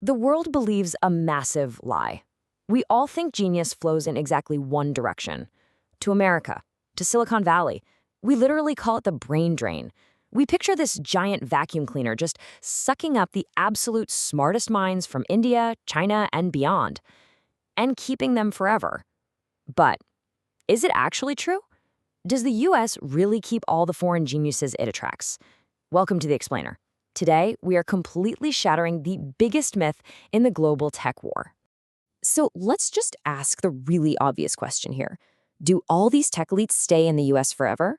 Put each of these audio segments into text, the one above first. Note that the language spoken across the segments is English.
The world believes a massive lie. We all think genius flows in exactly one direction. To America, to Silicon Valley. We literally call it the brain drain. We picture this giant vacuum cleaner just sucking up the absolute smartest minds from India, China, and beyond, and keeping them forever. But is it actually true? Does the US really keep all the foreign geniuses it attracts? Welcome to The Explainer. Today, we are completely shattering the biggest myth in the global tech war. So let's just ask the really obvious question here. Do all these tech elites stay in the US forever?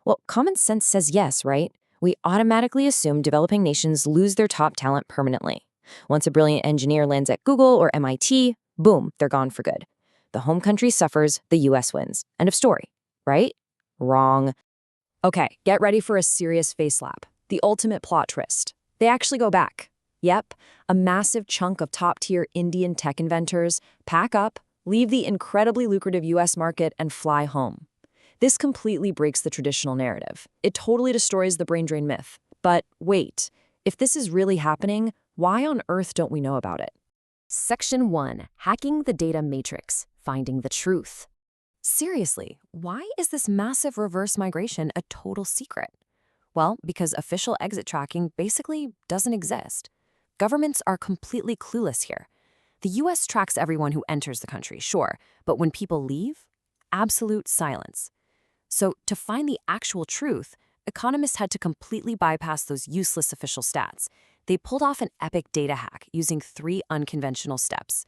Well, common sense says yes, right? We automatically assume developing nations lose their top talent permanently. Once a brilliant engineer lands at Google or MIT, boom, they're gone for good. The home country suffers, the US wins. End of story, right? Wrong. Okay, get ready for a serious face slap. The ultimate plot twist. They actually go back. Yep, a massive chunk of top-tier Indian tech inventors pack up, leave the incredibly lucrative US market, and fly home. This completely breaks the traditional narrative. It totally destroys the brain drain myth. But wait, if this is really happening, why on earth don't we know about it? Section 1. Hacking the Data Matrix. Finding the Truth. Seriously, why is this massive reverse migration a total secret? Well, because official exit tracking basically doesn't exist. Governments are completely clueless here. The US tracks everyone who enters the country, sure, but when people leave, absolute silence. So to find the actual truth, economists had to completely bypass those useless official stats. They pulled off an epic data hack using 3 unconventional steps.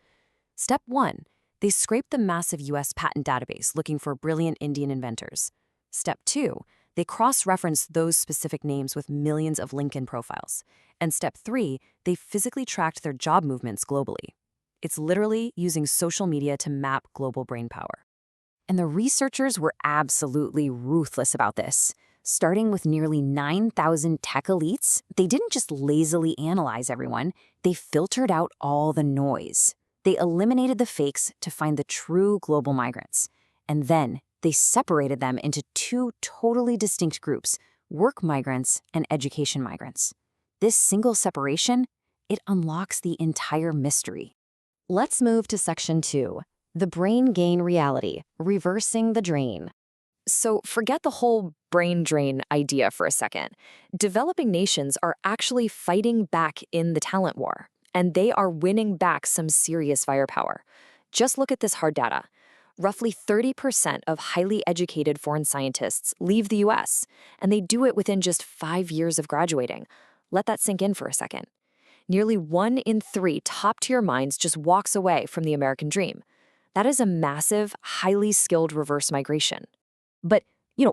Step 1, they scraped the massive US patent database looking for brilliant Indian inventors. Step 2, they cross-referenced those specific names with millions of LinkedIn profiles. And step 3, they physically tracked their job movements globally. It's literally using social media to map global brainpower. And the researchers were absolutely ruthless about this. Starting with nearly 9,000 tech elites, they didn't just lazily analyze everyone, they filtered out all the noise. They eliminated the fakes to find the true global migrants. And then they separated them into 2 totally distinct groups, work migrants and education migrants. This single separation, it unlocks the entire mystery. Let's move to Section 2, the brain gain reality, reversing the drain. So forget the whole brain drain idea for a second. Developing nations are actually fighting back in the talent war, and they are winning back some serious firepower. Just look at this hard data. Roughly 30% of highly educated foreign scientists leave the US, and they do it within just 5 years of graduating. Let that sink in for a second. Nearly 1 in 3 top-tier minds just walks away from the American dream. That is a massive, highly skilled reverse migration. But,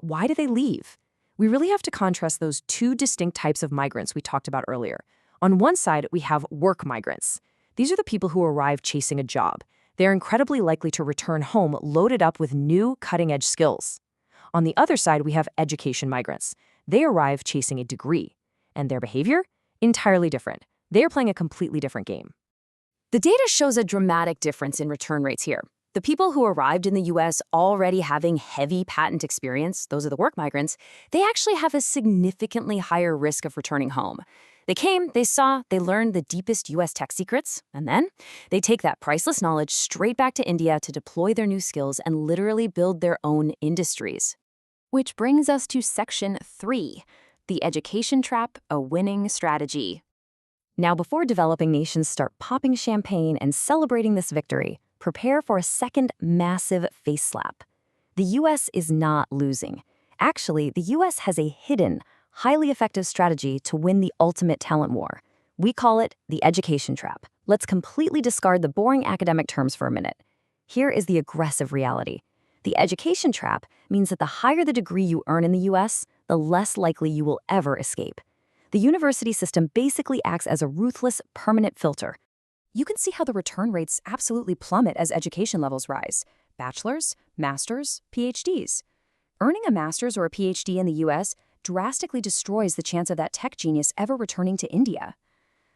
why do they leave? We really have to contrast those 2 distinct types of migrants we talked about earlier. On one side, we have work migrants. These are the people who arrive chasing a job. They're incredibly likely to return home loaded up with new cutting-edge skills. On the other side, we have education migrants. They arrive chasing a degree. And their behavior? Entirely different. They are playing a completely different game. The data shows a dramatic difference in return rates here. The people who arrived in the US already having heavy patent experience, those are the work migrants, they actually have a significantly higher risk of returning home. They came, they saw, they learned the deepest US tech secrets, and then they take that priceless knowledge straight back to India to deploy their new skills and literally build their own industries. Which brings us to Section 3, the education trap, a winning strategy. Now, before developing nations start popping champagne and celebrating this victory, prepare for a second massive face slap. The US is not losing. Actually, the US has a hidden, highly effective strategy to win the ultimate talent war. We call it the education trap. Let's completely discard the boring academic terms for a minute. Here is the aggressive reality. The education trap means that the higher the degree you earn in the US, the less likely you will ever escape. The university system basically acts as a ruthless, permanent filter. You can see how the return rates absolutely plummet as education levels rise. Bachelor's, master's, PhDs. Earning a master's or a PhD in the US drastically destroys the chance of that tech genius ever returning to India.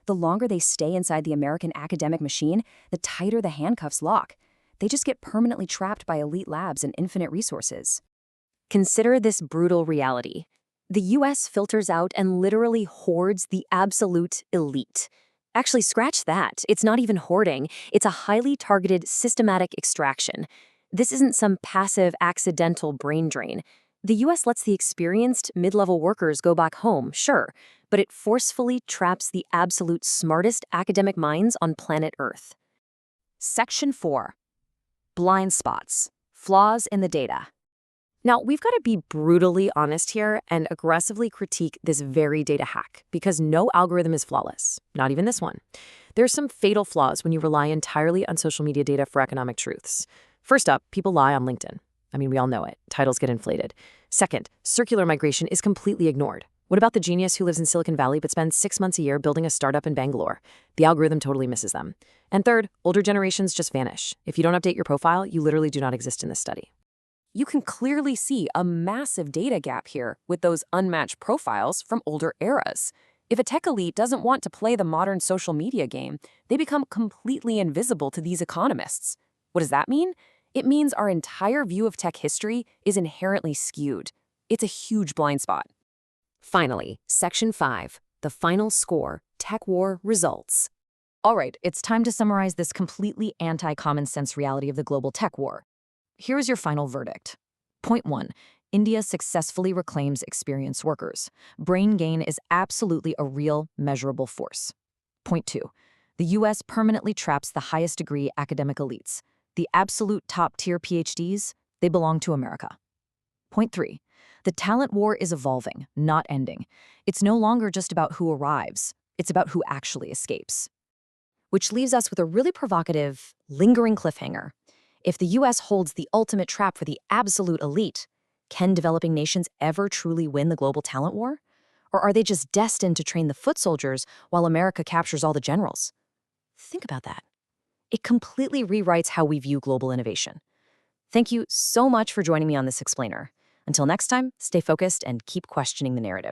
The longer they stay inside the American academic machine, the tighter the handcuffs lock. They just get permanently trapped by elite labs and infinite resources. Consider this brutal reality. The US filters out and literally hoards the absolute elite. Actually, scratch that. It's not even hoarding. It's a highly targeted, systematic extraction. This isn't some passive, accidental brain drain. The US lets the experienced, mid-level workers go back home, sure, but it forcefully traps the absolute smartest academic minds on planet Earth. Section 4. Blind spots. Flaws in the data. Now, we've got to be brutally honest here and aggressively critique this very data hack, because no algorithm is flawless, not even this one. There are some fatal flaws when you rely entirely on social media data for economic truths. First up, people lie on LinkedIn. I mean, we all know it. Titles get inflated. Second, circular migration is completely ignored. What about the genius who lives in Silicon Valley but spends 6 months a year building a startup in Bangalore? The algorithm totally misses them. And third, older generations just vanish. If you don't update your profile, you literally do not exist in this study. You can clearly see a massive data gap here with those unmatched profiles from older eras. If a tech elite doesn't want to play the modern social media game, they become completely invisible to these economists. What does that mean? It means our entire view of tech history is inherently skewed. It's a huge blind spot. Finally, Section 5, the final score, tech war results. All right, it's time to summarize this completely anti-common sense reality of the global tech war. Here's your final verdict. Point 1. India successfully reclaims experienced workers. Brain gain is absolutely a real, measurable force. Point 2. The US permanently traps the highest degree academic elites. The absolute top-tier PhDs, they belong to America. Point 3. The talent war is evolving, not ending. It's no longer just about who arrives. It's about who actually escapes. Which leaves us with a really provocative, lingering cliffhanger. If the US holds the ultimate trap for the absolute elite, can developing nations ever truly win the global talent war? Or are they just destined to train the foot soldiers while America captures all the generals? Think about that. It completely rewrites how we view global innovation. Thank you so much for joining me on this explainer. Until next time, stay focused and keep questioning the narrative.